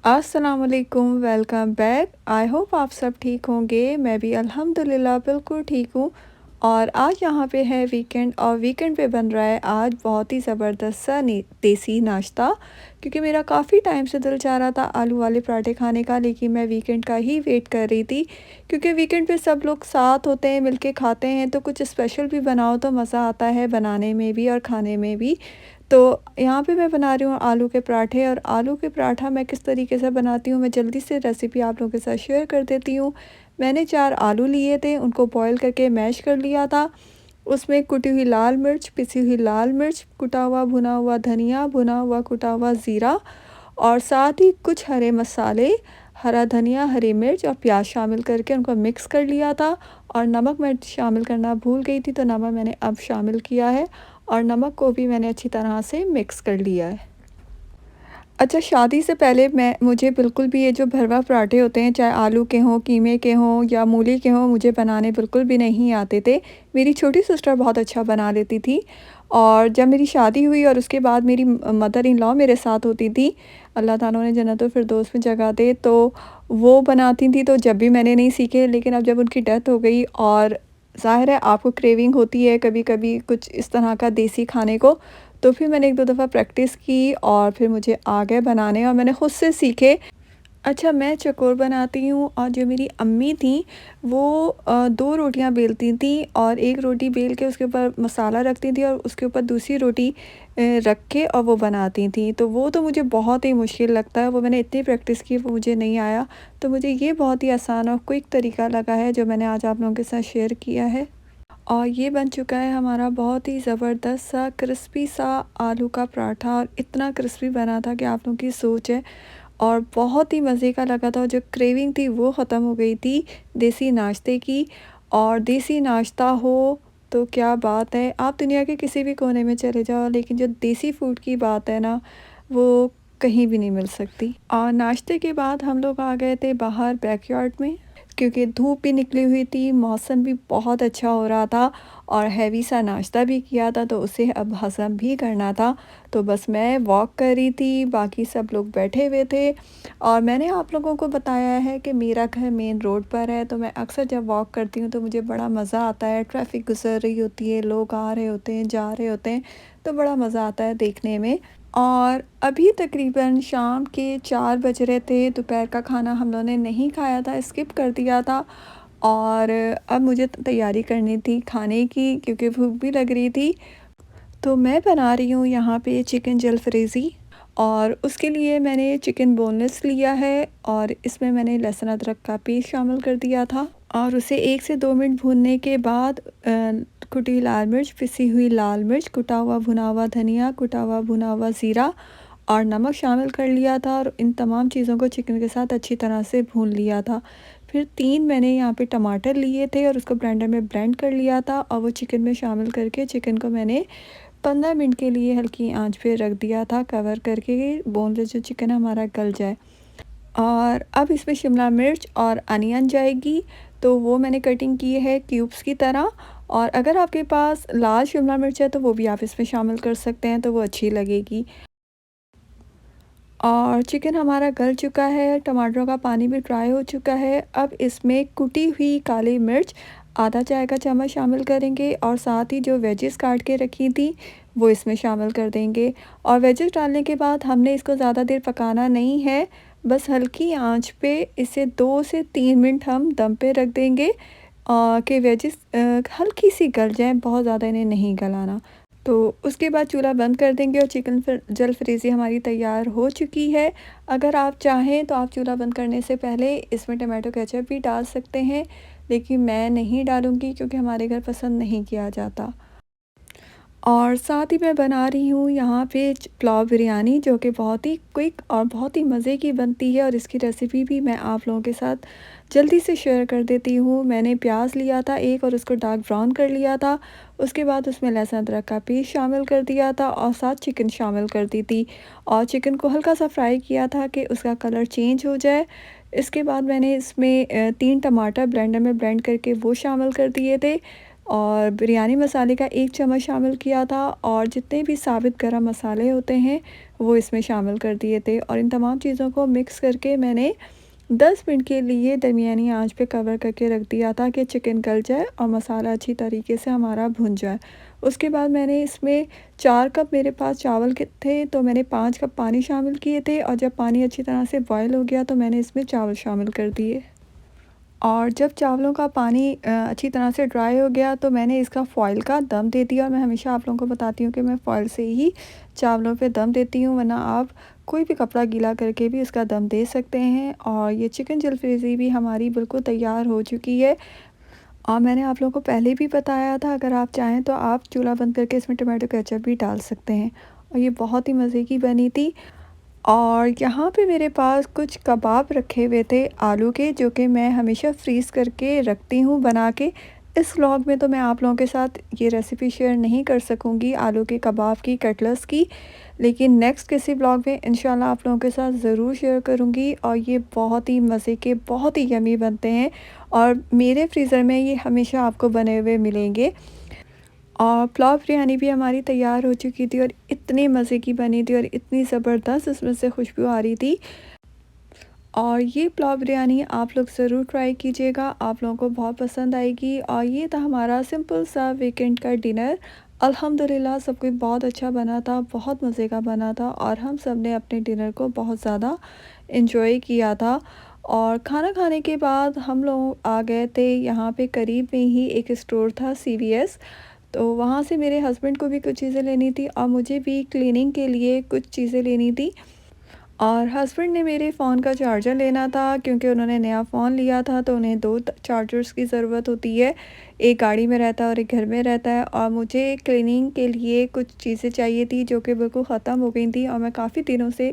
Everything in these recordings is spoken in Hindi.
अस्सलाम वालेकुम, वेलकम बैक। आई होप आप सब ठीक होंगे। मैं भी अल्हम्दुलिल्लाह बिल्कुल ठीक हूँ। और आज यहाँ पे है वीकेंड और वीकेंड पे बन रहा है आज बहुत ही ज़बरदस्त सा देसी नाश्ता। क्योंकि मेरा काफ़ी टाइम से दिल चाह रहा था आलू वाले पराठे खाने का, लेकिन मैं वीकेंड का ही वेट कर रही थी। क्योंकि वीकेंड पे सब लोग साथ होते हैं, मिलके खाते हैं, तो कुछ स्पेशल भी बनाओ तो मज़ा आता है बनाने में भी और खाने में भी। तो यहाँ पे मैं बना रही हूँ आलू के पराठे। और आलू के पराठा मैं किस तरीके से बनाती हूँ, मैं जल्दी से रेसिपी आप लोगों के साथ शेयर कर देती हूँ। मैंने 4 आलू लिए थे, उनको बॉईल करके मैश कर लिया था। उसमें कुटी हुई लाल मिर्च, पिसी हुई लाल मिर्च, कुटा हुआ भुना हुआ धनिया, भुना हुआ कुटा हुआ ज़ीरा और साथ ही कुछ हरे मसाले, हरा धनिया, हरी मिर्च और प्याज शामिल करके उनको मिक्स कर लिया था। और नमक मैं शामिल करना भूल गई थी, तो नमक मैंने अब शामिल किया है और नमक को भी मैंने अच्छी तरह से मिक्स कर लिया है। अच्छा, शादी से पहले मुझे बिल्कुल भी ये जो भरवा पराठे होते हैं, चाहे आलू के हों, कीमे के हों या मूली के हों, मुझे बनाने बिल्कुल भी नहीं आते थे। मेरी छोटी सिस्टर बहुत अच्छा बना लेती थी। और जब मेरी शादी हुई और उसके बाद मेरी मदर इन लॉ मेरे साथ होती थी, अल्लाह ताला उन्हें जन्नतुल फिरदौस में जगह दे, तो वो बनाती थी। तो जब भी मैंने नहीं सीखे, लेकिन अब जब उनकी डेथ हो गई और ज़ाहिर है आपको क्रेविंग होती है कभी-कभी कुछ इस तरह का देसी खाने को, तो फिर मैंने 1-2 दफ़ा प्रैक्टिस की और फिर मुझे आ गए बनाने और मैंने खुद से सीखे। अच्छा, मैं चकोर बनाती हूँ और जो मेरी अम्मी थीं वो 2 रोटियाँ बेलती थीं और 1 रोटी बेल के उसके ऊपर मसाला रखती थीं और उसके ऊपर दूसरी रोटी रख के और वो बनाती थीं। तो वो तो मुझे बहुत ही मुश्किल लगता है, वो मैंने इतनी प्रैक्टिस की वो मुझे नहीं आया। तो मुझे ये बहुत ही आसान और क्विक तरीका लगा है जो मैंने आज आप लोगों के साथ शेयर किया है। और ये बन चुका है हमारा बहुत ही ज़बरदस्त सा क्रिस्पी सा आलू का पराठा। और इतना क्रिस्पी बना था कि आप लोगों की सोच है। और बहुत ही मज़े का लगा था और जो क्रेविंग थी वो ख़त्म हो गई थी देसी नाश्ते की। और देसी नाश्ता हो तो क्या बात है, आप दुनिया के किसी भी कोने में चले जाओ, लेकिन जो देसी फूड की बात है ना, वो कहीं भी नहीं मिल सकती। और नाश्ते के बाद हम लोग आ गए थे बाहर बैकयार्ड में, क्योंकि धूप भी निकली हुई थी, मौसम भी बहुत अच्छा हो रहा था और हैवी सा नाश्ता भी किया था, तो उसे अब हज़म भी करना था। तो बस मैं वॉक कर रही थी, बाकी सब लोग बैठे हुए थे। और मैंने आप लोगों को बताया है कि मेरा घर मेन रोड पर है, तो मैं अक्सर जब वॉक करती हूँ तो मुझे बड़ा मज़ा आता है। ट्रैफिक गुजर रही होती है, लोग आ रहे होते हैं, जा रहे होते हैं, तो बड़ा मज़ा आता है देखने में। और अभी तकरीबन शाम के 4 बज रहे थे, दोपहर का खाना हम लोगों ने नहीं खाया था, स्किप कर दिया था। और अब मुझे तैयारी करनी थी खाने की, क्योंकि भूख भी लग रही थी। तो मैं बना रही हूँ यहाँ पे चिकन जलफ्रेज़ी। और उसके लिए मैंने चिकन बोनलेस लिया है और इसमें मैंने लहसुन अदरक का पेस्ट शामिल कर दिया था। और उसे 1 से 2 मिनट भूनने के बाद कुटी हुई लाल मिर्च, पिसी हुई लाल मिर्च, कुटा हुआ भुना हुआ धनिया, कुटा हुआ भुना हुआ ज़ीरा और नमक शामिल कर लिया था। और इन तमाम चीज़ों को चिकन के साथ अच्छी तरह से भून लिया था। फिर 3 मैंने यहाँ पे टमाटर लिए थे और उसको ब्लेंडर में ब्लेंड कर लिया था और वो चिकन में शामिल करके चिकन को मैंने 15 मिनट के लिए हल्की आंच पे रख दिया था कवर करके, बोनलेस जो चिकन हमारा गल जाए। और अब इसमें शिमला मिर्च और अनियन जाएगी, तो वो मैंने कटिंग की है क्यूब्स की तरह। और अगर आपके पास लाल शिमला मिर्च है तो वो भी आप इसमें शामिल कर सकते हैं, तो वो अच्छी लगेगी। और चिकन हमारा गल चुका है, टमाटरों का पानी भी ड्राई हो चुका है। अब इसमें कुटी हुई काली मिर्च आधा चाय का चम्मच शामिल करेंगे और साथ ही जो वेजेस काट के रखी थी वो इसमें शामिल कर देंगे। और वेजेस डालने के बाद हमने इसको ज़्यादा देर पकाना नहीं है, बस हल्की आंच पे इसे 2 से 3 मिनट हम दम पे रख देंगे कि वेजेस हल्की सी गल जाएँ, बहुत ज़्यादा इन्हें नहीं गलाना। तो उसके बाद चूल्हा बंद कर देंगे और चिकन फिर जलफ्रेज़ी हमारी तैयार हो चुकी है। अगर आप चाहें तो आप चूल्हा बंद करने से पहले इसमें टमाटो केचप भी डाल सकते हैं, लेकिन मैं नहीं डालूँगी क्योंकि हमारे घर पसंद नहीं किया जाता। और साथ ही मैं बना रही हूँ यहाँ पे पुलाव बिरयानी, जो कि बहुत ही क्विक और बहुत ही मज़े की बनती है और इसकी रेसिपी भी मैं आप लोगों के साथ जल्दी से शेयर कर देती हूँ। मैंने प्याज लिया था एक और उसको डार्क ब्राउन कर लिया था। उसके बाद उसमें लहसुन अदरक का पेस्ट शामिल कर दिया था और साथ चिकन शामिल कर दी थी और चिकन को हल्का सा फ्राई किया था कि उसका कलर चेंज हो जाए। इसके बाद मैंने इसमें 3 टमाटर ब्लेंडर में ब्लेंड करके वो शामिल कर दिए थे। और बिरयानी मसाले का 1 चम्मच शामिल किया था और जितने भी साबित गरम मसाले होते हैं वो इसमें शामिल कर दिए थे और इन तमाम चीज़ों को मिक्स करके मैंने 10 मिनट के लिए दरमियानी आंच पे कवर करके रख दिया था कि चिकन गल जाए और मसाला अच्छी तरीके से हमारा भुन जाए। उसके बाद मैंने इसमें 4 कप मेरे पास चावल के थे तो मैंने 5 कप पानी शामिल किए थे और जब पानी अच्छी तरह से बॉयल हो गया तो मैंने इसमें चावल शामिल कर दिए। और जब चावलों का पानी अच्छी तरह से ड्राई हो गया तो मैंने इसका फ़ॉइल का दम दे दिया और मैं हमेशा आप लोगों को बताती हूँ कि मैं फ़ॉइल से ही चावलों पे दम देती हूँ, वरना आप कोई भी कपड़ा गीला करके भी इसका दम दे सकते हैं। और ये चिकन जलफेज़ी भी हमारी बिल्कुल तैयार हो चुकी है और मैंने आप लोगों को पहले भी बताया था, अगर आप चाहें तो आप चूल्हा बंद करके इसमें टमाटो केचप भी डाल सकते हैं और ये बहुत ही मज़े की बनी थी। और यहाँ पे मेरे पास कुछ कबाब रखे हुए थे आलू के, जो कि मैं हमेशा फ्रीज़ करके रखती हूँ बना के। इस व्लॉग में तो मैं आप लोगों के साथ ये रेसिपी शेयर नहीं कर सकूँगी आलू के कबाब की, कटलेट्स की, लेकिन नेक्स्ट किसी व्लॉग में इंशाल्लाह आप लोगों के साथ ज़रूर शेयर करूँगी। और ये बहुत ही मज़े के, बहुत ही यम्मी बनते हैं और मेरे फ्रीज़र में ये हमेशा आपको बने हुए मिलेंगे। और पुलाव बिरयानी भी हमारी तैयार हो चुकी थी और इतने मज़े की बनी थी और इतनी ज़बरदस्त इसमें से खुशबू आ रही थी। और ये पुलाव बिरयानी आप लोग ज़रूर ट्राई कीजिएगा, आप लोगों को बहुत पसंद आएगी। और ये था हमारा सिंपल सा वीकेंड का डिनर। अल्हम्दुलिल्लाह सब कुछ बहुत अच्छा बना था, बहुत मज़े का बना था और हम सब ने अपने डिनर को बहुत ज़्यादा इन्जॉय किया था। और खाना खाने के बाद हम लोग आ गए थे, यहाँ पे करीब में ही एक स्टोर था CVS, तो वहाँ से मेरे हस्बैंड को भी कुछ चीज़ें लेनी थी और मुझे भी क्लीनिंग के लिए कुछ चीज़ें लेनी थी। और हस्बैंड ने मेरे फ़ोन का चार्जर लेना था क्योंकि उन्होंने नया फ़ोन लिया था तो उन्हें 2 चार्जर्स की ज़रूरत होती है, एक गाड़ी में रहता है और एक घर में रहता है। और मुझे क्लीनिंग के लिए कुछ चीज़ें चाहिए थी जो कि बिल्कुल ख़त्म हो गई थी और मैं काफ़ी दिनों से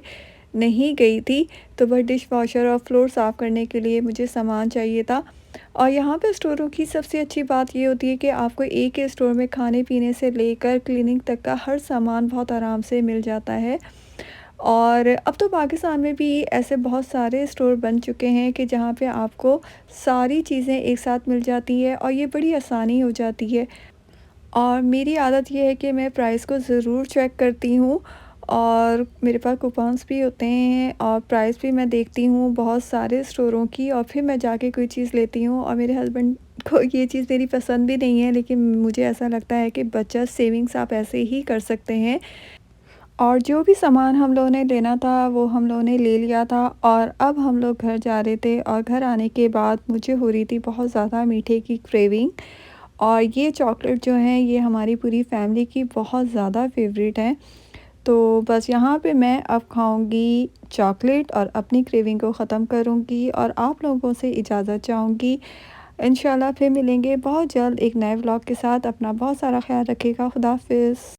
नहीं गई थी, तो वह डिश वॉशर और फ्लोर साफ़ करने के लिए मुझे सामान चाहिए था। और यहाँ पे स्टोरों की सबसे अच्छी बात ये होती है कि आपको एक ही स्टोर में खाने पीने से लेकर क्लीनिंग तक का हर सामान बहुत आराम से मिल जाता है। और अब तो पाकिस्तान में भी ऐसे बहुत सारे स्टोर बन चुके हैं कि जहाँ पे आपको सारी चीज़ें एक साथ मिल जाती है और ये बड़ी आसानी हो जाती है। और मेरी आदत ये है कि मैं प्राइस को ज़रूर चेक करती हूँ और मेरे पास कूपन्स भी होते हैं और प्राइस भी मैं देखती हूँ बहुत सारे स्टोरों की और फिर मैं जाके कोई चीज़ लेती हूँ। और मेरे हस्बैंड को ये चीज़ मेरी पसंद भी नहीं है, लेकिन मुझे ऐसा लगता है कि बचत सेविंग्स आप ऐसे ही कर सकते हैं। और जो भी सामान हम लोगों ने लेना था वो हम लोगों ने ले लिया था और अब हम लोग घर जा रहे थे। और घर आने के बाद मुझे हो रही थी बहुत ज़्यादा मीठे की क्रेविंग और ये चॉकलेट जो है ये हमारी पूरी फैमिली की बहुत ज़्यादा फेवरेट है। तो बस यहाँ पे मैं अब खाऊंगी चॉकलेट और अपनी क्रेविंग को ख़त्म करूँगी और आप लोगों से इजाज़त चाहूँगी। इंशाल्लाह फिर मिलेंगे बहुत जल्द एक नए व्लॉग के साथ। अपना बहुत सारा ख्याल रखिएगा। खुदा हाफिज़।